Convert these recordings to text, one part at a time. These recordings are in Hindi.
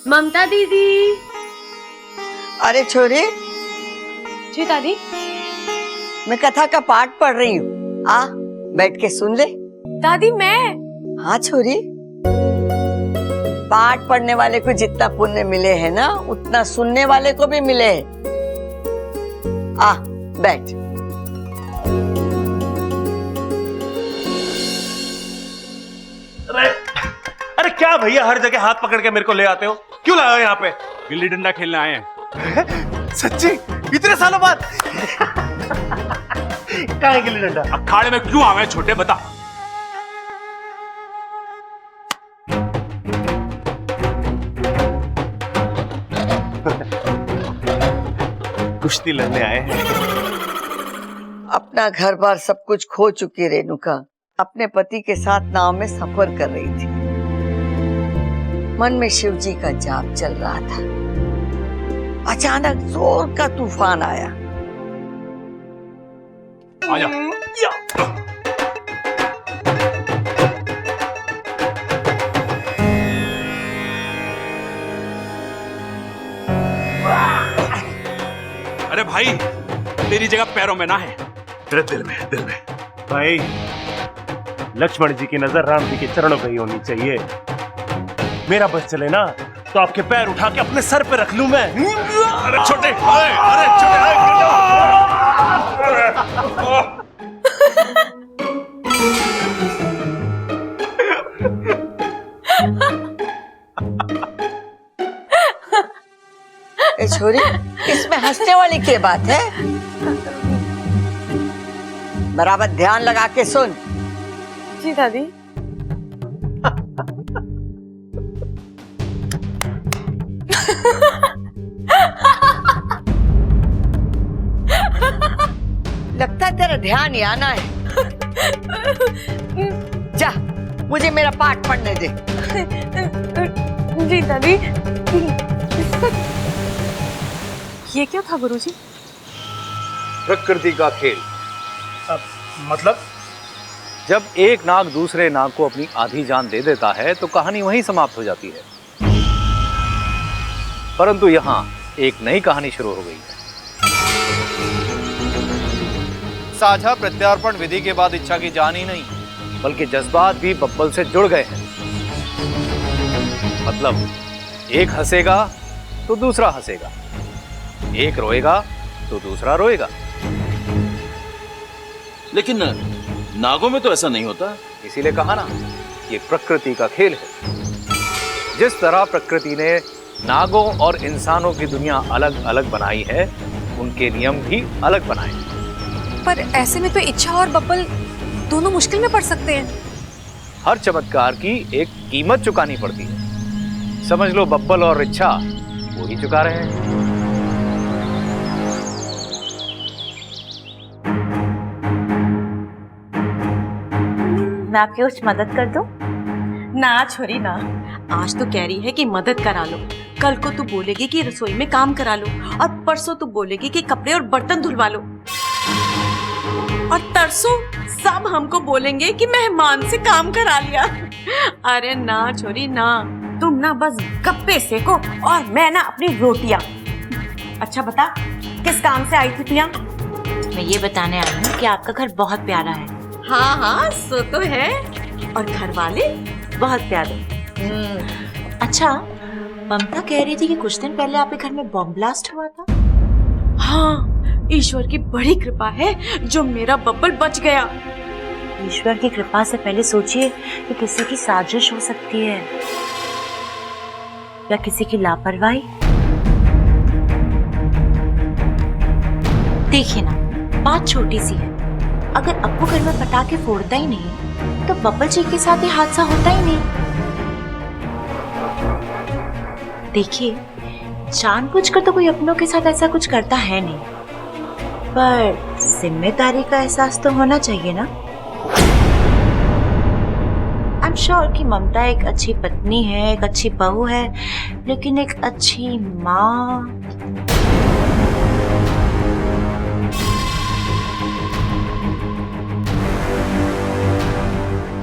ममता दीदी। अरे छोरी। जी दादी। मैं कथा का पाठ पढ़ रही हूँ, आ बैठ के सुन ले। दादी मैं। हाँ छोरी, पाठ पढ़ने वाले को जितना पुण्य मिले है ना, उतना सुनने वाले को भी मिले है। आ बैठ। अरे क्या भैया, हर जगह हाथ पकड़ के मेरे को ले आते हो, क्यों लाए हो यहाँ पे? गिल्ली डंडा खेलने आए हैं। सच्ची? इतने सालों बाद? कहाँ है गिल्ली डंडा? अखाड़े में क्यों आ गए छोटे, बता। कुश्ती लड़ने आए हैं। अपना घर बार सब कुछ खो चुकी रेणुका अपने पति के साथ नाव में सफर कर रही थी। मन में शिव जी का जाप चल रहा था। अचानक जोर का तूफान आया। आजा। अरे भाई, तेरी जगह पैरों में ना है, तेरे दिल में, दिल में। भाई, लक्ष्मण जी की नजर राम जी के चरणों पे ही होनी चाहिए। मेरा बस चले ना तो आपके पैर उठा के अपने सर पे रख लूं मैं। अरे छोटे, अरे छोटे, ए छोरी, इसमें हंसने वाली क्या बात है? बराबर ध्यान लगा के सुन। जी दादी। लगता है तेरा ध्यान यहाँ ना है। जा, मुझे मेरा पाठ पढ़ने दे। जी दादी। ये क्या था गुरुजी? प्रकृति का खेल। मतलब? जब एक नाग दूसरे नाग को अपनी आधी जान दे देता है तो कहानी वहीं समाप्त हो जाती है, परंतु यहां एक नई कहानी शुरू हो गई है। साझा प्रत्यार्पण विधि के बाद इच्छा की जान ही नहीं, बल्कि जज्बात भी बब्बल से जुड़ गए हैं। मतलब एक हंसेगा तो दूसरा हंसेगा, एक रोएगा तो दूसरा रोएगा। लेकिन नागों में तो ऐसा नहीं होता। इसीलिए कहा ना, ये प्रकृति का खेल है। जिस तरह प्रकृति ने नागों और इंसानों की दुनिया अलग अलग बनाई है, उनके नियम भी अलग बनाए हैं। पर ऐसे में तो इच्छा और बब्बल दोनों मुश्किल में पड़ सकते हैं। हर चमत्कार की एक कीमत चुकानी पड़ती है। समझ लो बब्बल और इच्छा वो ही चुका रहे हैं। मैं आपकी कुछ मदद कर दूं? ना छोरी ना, आज तो कह रही है कि मदद करा लो, कल को तू बोलेगी कि रसोई में काम करा लो, और परसों तू बोलेगी कि कपड़े और बर्तन धुलवा लो, और तरसों सब हमको बोलेंगे कि मेहमान से काम करा लिया। अरे ना छोरी ना, तुम ना बस गप्पे सेको और मैं ना अपनी रोटियां। अच्छा बता, किस काम से आई थी पिया? मैं ये बताने आई हूँ कि आपका घर बहुत प्यारा है। हाँ हाँ सो तो है, और घर वाले बहुत प्यारे। अच्छा, ममता कह रही थी कि कुछ दिन पहले आपके घर में बॉम्ब ब्लास्ट हुआ था। हाँ, ईश्वर की बड़ी कृपा है जो मेरा बब्बल बच गया। ईश्वर की कृपा से पहले सोचिए कि किसी की साजिश हो सकती है या किसी की लापरवाही। देखिए ना, बात छोटी सी है। अगर अप्पू घर में पटाखे फोड़ता ही नहीं तो बब्बल जी के साथ ये हादसा होता ही नहीं। देखिए, जानबूझकर तो कोई अपनों के साथ ऐसा कुछ करता है नहीं, पर जिम्मेदारी का एहसास तो होना चाहिए ना। आई एम श्योर कि ममता एक अच्छी पत्नी है, एक अच्छी बहू है, लेकिन एक अच्छी माँ।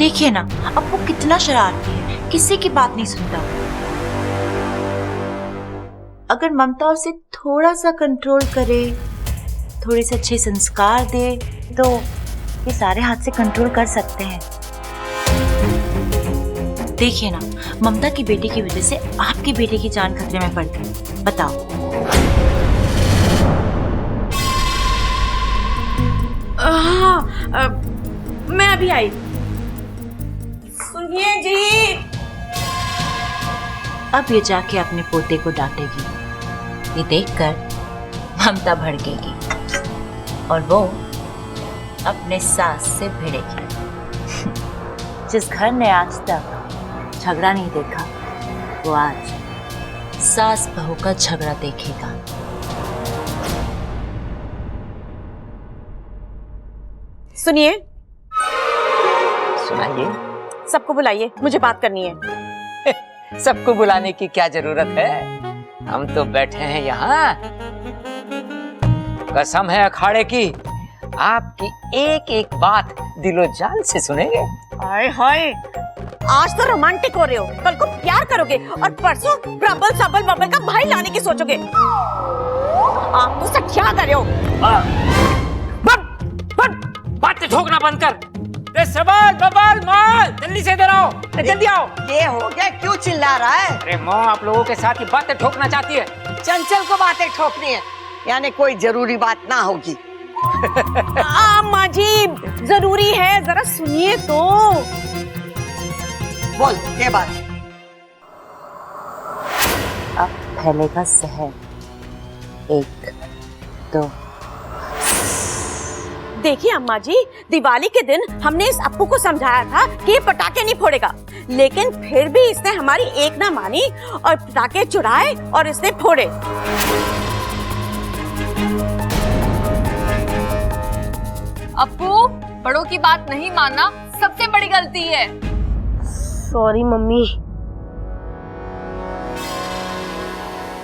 देखिए ना, अब वो कितना शरारती है, किसी की बात नहीं सुनता। अगर ममता उसे थोड़ा सा कंट्रोल करे, थोड़े से अच्छे संस्कार दे, तो ये सारे हाथ से कंट्रोल कर सकते हैं। देखिए ना, ममता की बेटी की वजह से आपकी बेटी की जान खतरे में पड़ गई। बताओ। हाँ, मैं अभी आई। सुनिए जी। अब ये जाके अपने पोते को डांटेगी। ये देखकर ममता भड़केगी और वो अपने सास से भिड़ेगी। जिस घर ने आज तक झगड़ा नहीं देखा, वो आज सास बहू का झगड़ा देखेगा। सुनिए। सुनाइए। सबको बुलाइए, मुझे बात करनी है। सबको बुलाने की क्या जरूरत है, हम तो बैठे हैं यहाँ। कसम है अखाड़े की, आपकी एक एक बात दिलो जान से सुनेंगे। हाय हाय, आज तो रोमांटिक हो रहे हो, कल को प्यार करोगे और परसों प्रबल सबल बबल का भाई लाने की सोचोगे। आप तो सब क्या कर रहे हो? बातें ठोकना बंद कर। सबल बबल माल जल्दी से इधर आओ, जल्दी आओ। ये हो गया, क्यों चिल्ला रहा है? अरे माँ, आप लोगों के साथ ही बातें ठोकना चाहती है। चंचल को बातें ठोकनी है, यानी कोई जरूरी बात ना होगी। अम्मा जी, जरूरी है, जरा सुनिए तो। बोल, क्या बात है? अब फैलेगा जहर। 1 2। देखिए अम्मा जी, दिवाली के दिन हमने इस अप्पू को समझाया था कि ये पटाखे नहीं फोड़ेगा, लेकिन फिर भी इसने हमारी एक ना मानी और पटाखे चुराए और इसने फोड़े। अप्पू, बड़ों की बात नहीं मानना सबसे बड़ी गलती है। Sorry mummy.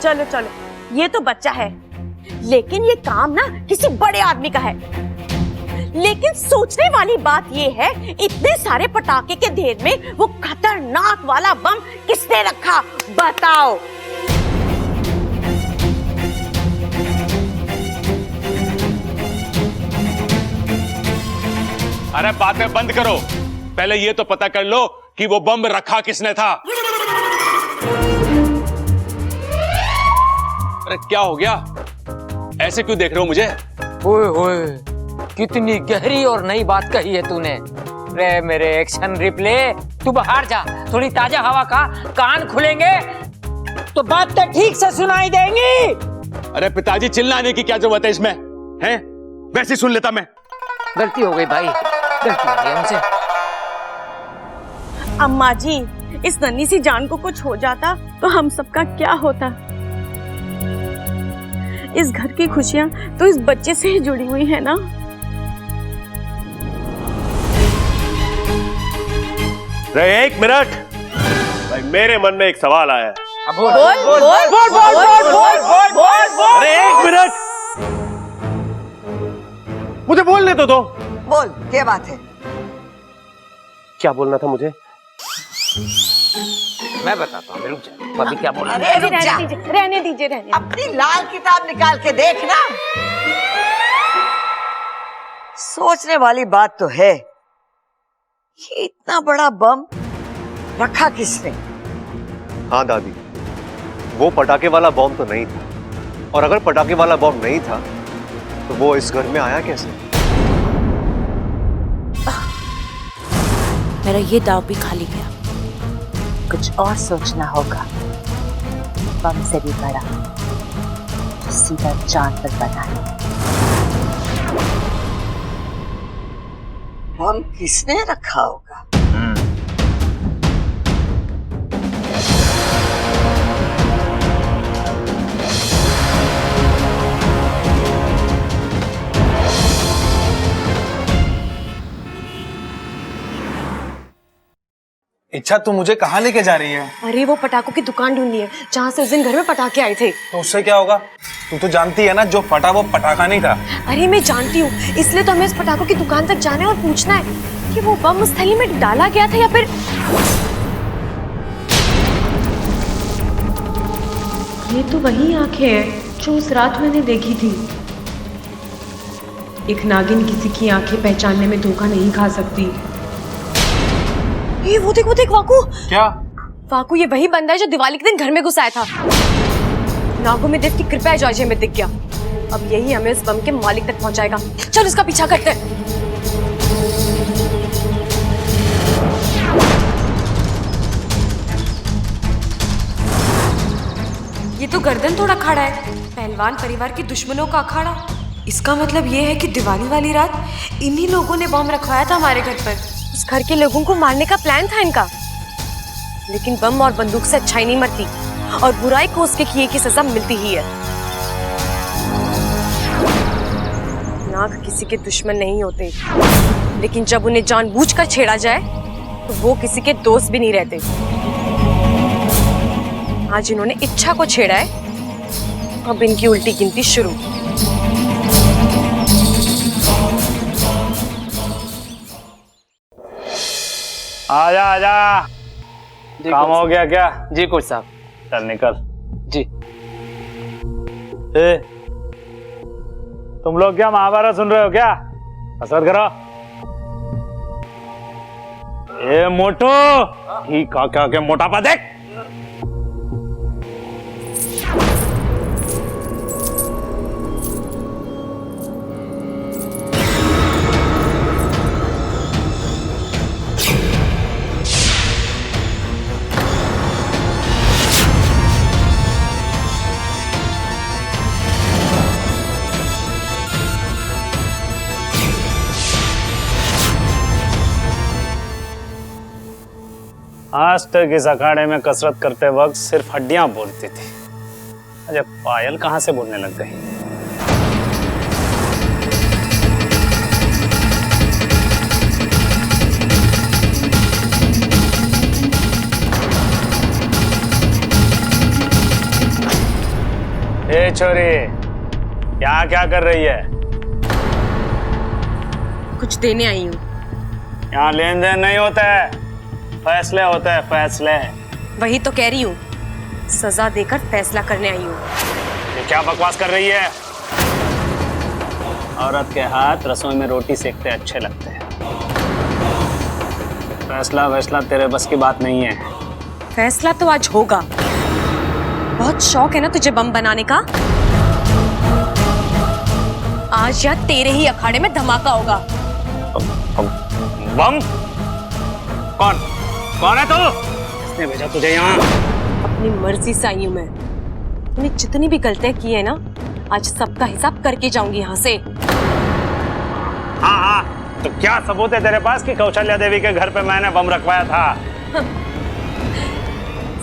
चलो चलो, ये तो बच्चा है, लेकिन ये काम ना किसी बड़े आदमी का है। लेकिन सोचने वाली बात ये है, इतने सारे पटाखे के ढेर में वो खतरनाक वाला बम किसने रखा, बताओ। अरे बातें बंद करो, पहले ये तो पता कर लो कि वो बम रखा किसने था। अरे क्या हो गया, ऐसे क्यों देख रहे हो मुझे? ओए ओए, कितनी गहरी और नई बात कही है तूने। रे मेरे एक्शन रिप्ले, तू बाहर जा, थोड़ी ताजा हवा का, कान खुलेंगे तो बात तो ठीक से सुनाई देंगी। अरे पिताजी, चिल्लाने की क्या जरूरत है इसमें, हैं? वैसे ही सुन लेता मैं। गलती हो गई भाई, गलती हो गई हमसे। अम्मा जी, इस नन्ही सी जान को कुछ हो जाता तो हम सबका क्या होता। इस घर की खुशियां तो इस बच्चे से ही जुड़ी हुई है ना। एक मिनट भाई, मेरे मन में एक सवाल आया है। बोल बोल बोल बोल बोल बोल बोल। अरे एक मिनट, मुझे बोलने तो दो। बोल, क्या बात है? क्या बोलना था मुझे? मैं बताता हूँ, रुक जा। अभी क्या बोल? अरे रुक जा, रहने दीजिए, रहने। अपनी लाल किताब निकाल के देखना। सोचने वाली बात तो है, ये इतना बड़ा बम रखा किसने? हाँ दादी, वो पटाखे वाला बम तो नहीं था, और अगर पटाखे वाला बम नहीं था तो वो इस घर में आया कैसे? मेरा ये दाव भी खाली गया। कुछ और सोचना होगा। बम से भी बड़ा, जो सीधा जान पर बना है। बम किसने रखा होगा? इच्छा, तू मुझे कहाँ लेके जा रही है? अरे वो पटाखों की दुकान ढूंढनी है जहाँ से उस दिन घर में पटाखे आए थे। तो उससे क्या होगा? तू तो जानती है ना, जो फटा वो पटाखा नहीं था। अरे मैं जानती हूँ, इसलिए तो हमें इस पटाखों की दुकान तक जाना है और पूछना है कि वो बम उस थैली में डाला गया था या फिर ये तो वही आंखें हैं जो उस रात मैंने देखी थी। एक नागिन किसी की आंखें पहचानने में धोखा नहीं खा सकती। ये वो देख वाकू। क्या? वाकू, ये वही बंदा है जो दिवाली के दिन घर में घुस आया था। नागों में देव की कृपा है जो आज हमें दिख गया। अब यही हमें उस बम के मालिक तक पहुंचाएगा। चल उसका पीछा करते हैं। ये तो गर्दन थोड़ा खड़ा है। पहलवान परिवार के दुश्मनों का अखाड़ा। इसका मतलब ये है कि दिवाली वाली रात इन्हीं लोगों ने बम रखवाया था हमारे घर पर। उस घर के लोगों को मारने का प्लान था इनका। लेकिन बम और बंदूक से अच्छाई नहीं मरती और बुराई को उसके किए की सजा मिलती ही है। नाग किसी के दुश्मन नहीं होते, लेकिन जब उन्हें जानबूझकर छेड़ा जाए तो वो किसी के दोस्त भी नहीं रहते। आज इन्होंने इच्छा को छेड़ा है, अब इनकी उल्टी गिनती शुरू। आजा आजा। काम हो गया क्या? जी कोच साहब। चल निकल। जी। ए, तुम लोग क्या महाभारत सुन रहे हो क्या? असर करो। ए मोटो, ही क्या के मोटापा देख। आज तक इस अखाड़े में कसरत करते वक्त सिर्फ हड्डियां बोलती थी, अजय पायल कहां से बोलने लग गई? ए छोरी, यहाँ क्या कर रही है? कुछ देने आई हूँ। यहाँ लेन देन नहीं होता है, फैसले होते हैं, फैसले। वही तो कह रही हूँ, सजा देकर फैसला करने आई हूँ। ये क्या बकवास कर रही है? औरत के हाथ रसोई में रोटी सेकते अच्छे लगते हैं। फैसला तेरे बस की बात नहीं है। फैसला तो आज होगा। बहुत शौक है ना तुझे बम बनाने का? आज या तेरे ही अखाड़े में धमाका होगा। बम? कौन है तू? किसने भेजा तुझे यहाँ? अपनी मर्जी से आई हूँ मैं। तूने जितनी भी गलतियां की है ना, आज सबका हिसाब करके जाऊंगी यहाँ से। हाँ, तो क्या सबूत है तेरे पास कि कौशल्या देवी के घर पे मैंने बम रखवाया था?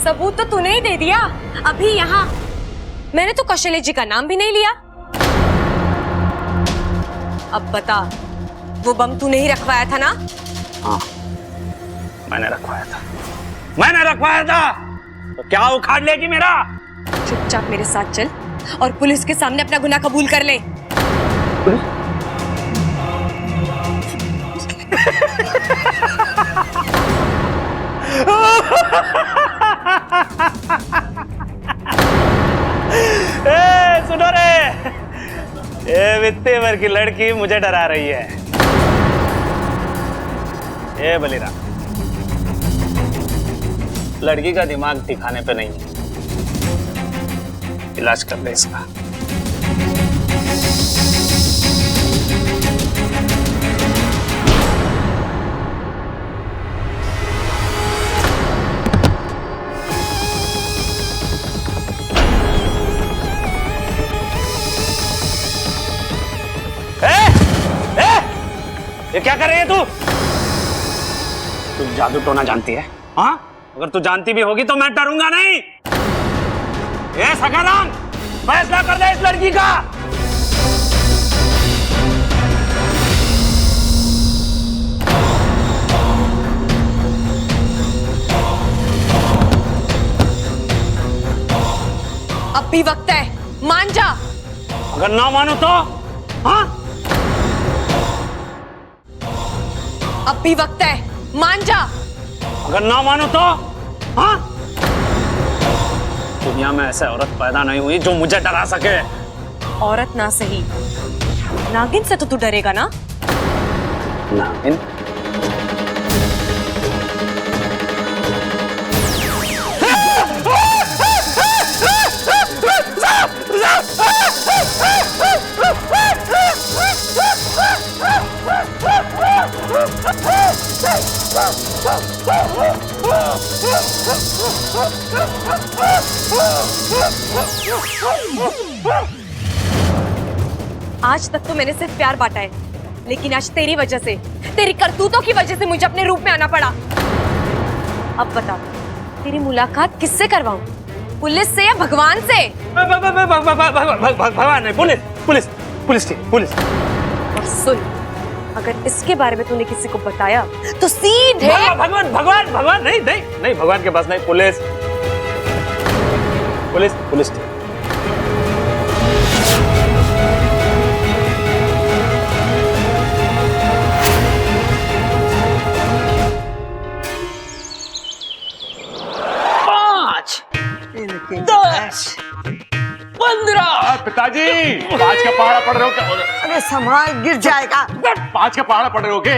सबूत तो तूने ही दे दिया अभी यहाँ। मैंने तो कौशल्या जी का नाम भी नहीं लिया। अब बता, वो बम तूने ही रखवाया था ना? हाँ, मैंने रखवाया था। तो क्या उखाड़ लेगी मेरा? चुपचाप मेरे साथ चल और पुलिस के सामने अपना गुनाह कबूल कर ले। सुनो रे, ये वित्तीय वर्ग की लड़की मुझे डरा रही है। ए बलिराम, लड़की का दिमाग दिखाने पे नहीं है, इलाज कर ले इसका। ये क्या कर रही है तू जादू टोना जानती है? हाँ, अगर तू जानती भी होगी तो मैं डरूंगा नहीं। ये सखाराम, फैसला कर दे इस लड़की का। अब भी वक्त है, मान जा। अगर ना मानो तो? हाँ, अब भी वक्त है, मान जा। अगर ना मानो तो हाँ? दुनिया में ऐसे औरत पैदा नहीं हुई जो मुझे डरा सके। औरत ना सही, नागिन से तो तू डरेगा ना? नागिन? आज तक तो मैंने सिर्फ प्यार बांटा है, लेकिन आज तेरी वजह से, तेरी करतूतों की वजह से मुझे अपने रूप में आना पड़ा। अब बता, तेरी मुलाकात किससे करवाऊं? पुलिस से या भगवान से? भगवान नहीं, पुलिस पुलिस पुलिस थी, पुलिस। और सुन, अगर इसके बारे में तूने किसी को बताया तो सीधे भगवान भगवान भगवान नहीं नहीं नहीं, भगवान के पास नहीं, पुलिस पुलिस पुलिस थी। पिताजी, 5 का पहाड़ा पड़ रहे हो क्या? अरे संभाल, गिर जाएगा। 5 का पहाड़ा पड़ रहे हो क्या?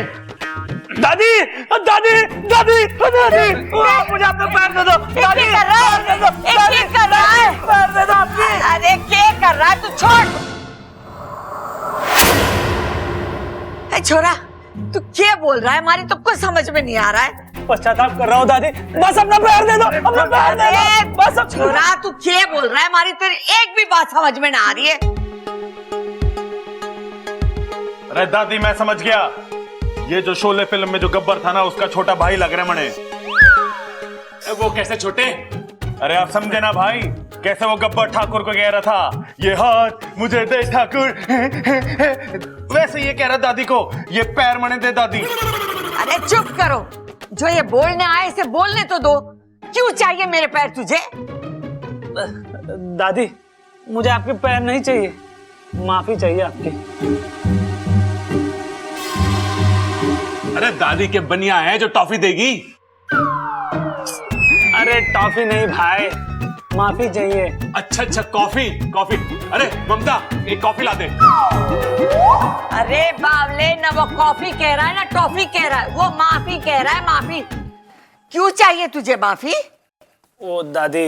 दादी दादी दादी दादी, मुझे अपना पैर दे दो। दादी कर रहा है, एक कर रहा है, पैर दे दो आपकी। अरे क्या कर रहा है तू? छोड़। ए छोरा, तू क्या बोल रहा है? हमारी तो कुछ समझ में नहीं आ रहा है। पश्चाताप कर रहा हूँ दादी, बस अपना पैर दे दो, अपना पैर दे दो, बस। अब छोरा, तू क्या बोल रहा है? हमारी तेरी एक भी बात समझ में ना आ रही है। अरे दादी, मैं समझ गया। ये जो शोले फिल्म में जो गब्बर था ना, उसका छोटा भाई लग रहा है मने। वो कैसे छोटे? अरे आप समझे ना भाई, कैसे वो गब्बर ठाकुर को कह रहा था, ये हाथ मुझे दे ठाकुर, वैसे ये कह रहा दादी को, ये पैर मने दे दादी। अरे चुप करो, जो ये बोलने आए इसे बोलने तो दो। क्यों चाहिए मेरे पैर तुझे? दादी, मुझे आपके पैर नहीं चाहिए, माफी चाहिए आपकी। अरे दादी के बनिया है जो टॉफी देगी। अरे टॉफी नहीं भाई, माफी चाहिए। अच्छा, कॉफी कॉफी। अरे ममता, एक कॉफी ला दे। अरे बावले, ना वो कॉफी कह रहा है ना टॉफी कह रहा है, वो माफी कह रहा है, माफी। क्यों चाहिए तुझे माफी? ओ दादी,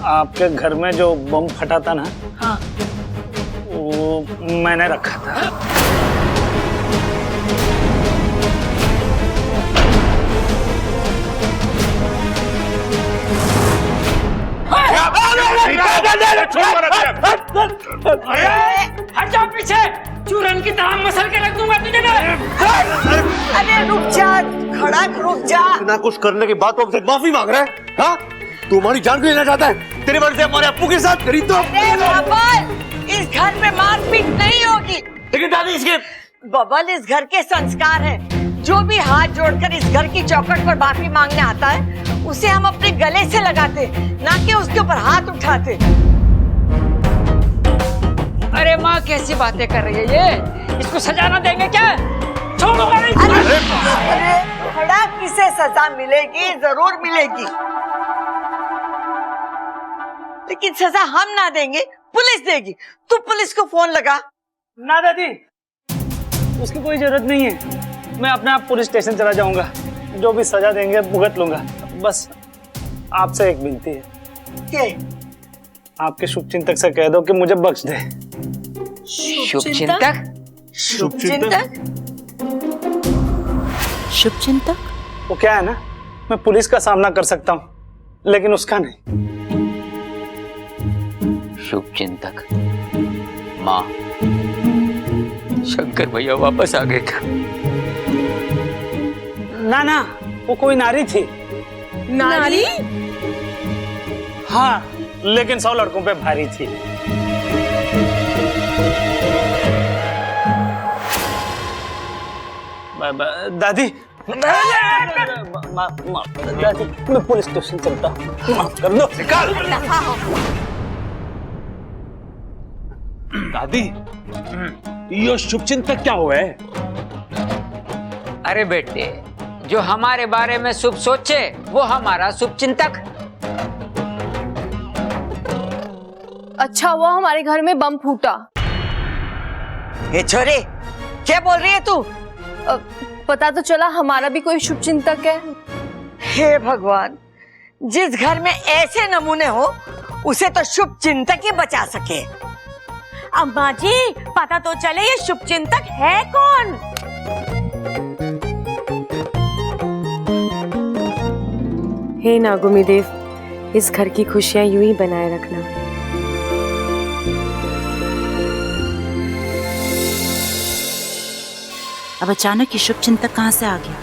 आपके घर में जो बम फटा था ना, हाँ, वो मैंने रखा था। हट जाओ पीछे, चूरन की तरह मसल के रख दूंगा तुझे। अरे रुक जा, खड़ा रुक जा। ना कुछ करने के बाद तो हमसे माफी मांग रहा है। हाँ, तू हमारी जान भी लेना चाहता है? तेरी वजह से हमारे अप्पू के साथ करी तो। अरे बबल, इस घर में मारपीट नहीं होगी। लेकिन दादी, इसके बबल, इस घर के संस्कार हैं। जो भी हाथ जोड़कर इस घर की चौखट पर माफी मांगने आता है, उसे हम अपने गले से लगाते, ना कि उसके ऊपर हाथ उठाते। अरे माँ, कैसी बातें कर रही है ये? इसको सजा ना देंगे क्या? छोड़ो। अरे खड़ा, किसे सजा मिलेगी? जरूर मिलेगी, लेकिन सजा हम ना देंगे, पुलिस देगी। तू पुलिस को फोन लगा। ना दादी, उसकी कोई जरूरत नहीं है, मैं अपने आप पुलिस स्टेशन चला जाऊंगा, जो भी सजा देंगे भुगत लूंगा। बस आपसे एक विनती है के? आपके शुभचिंतक से कह दो कि मुझे बख्श दे। शुभचिंतक? शुभचिंतक? शुभचिंतक? वो क्या है ना, मैं पुलिस का सामना कर सकता हूँ, लेकिन उसका नहीं। शुभचिंतक? माँ, शंकर भैया वापस आ गए क्या? ना, वो कोई नारी थी। नारी? हाँ, लेकिन 100 लड़कों पे भारी थी। दादी, दादी, मैं पुलिस स्टेशन चलता हूँ, माफ कर दो। निकाल। दादी ये शुभचिंतक क्या हुआ है? अरे बेटे, जो हमारे बारे में शुभ सोचे वो हमारा शुभचिंतक। अच्छा हुआ हमारे घर में बम फूटा। ये छोरे, क्या बोल रही है तू? पता तो चला हमारा भी कोई शुभचिंतक है। हे भगवान, जिस घर में ऐसे नमूने हो उसे तो शुभ चिंतक ही बचा सके। अम्मा जी, पता तो चले ये शुभचिंतक है कौन। हे नागुमी देव, इस घर की खुशियां यूं ही बनाए रखना। अब अचानक ये शुभचिंतक कहाँ से आ गया,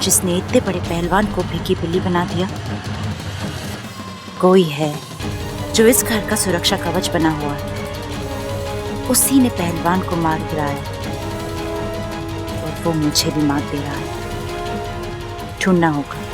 जिसने इतने बड़े पहलवान को भीगी बिल्ली बना दिया? कोई है जो इस घर का सुरक्षा कवच बना हुआ है। उसी ने पहलवान को मार गिराया और वो मुझे भी मार दे रहा है। ढूंढना होगा।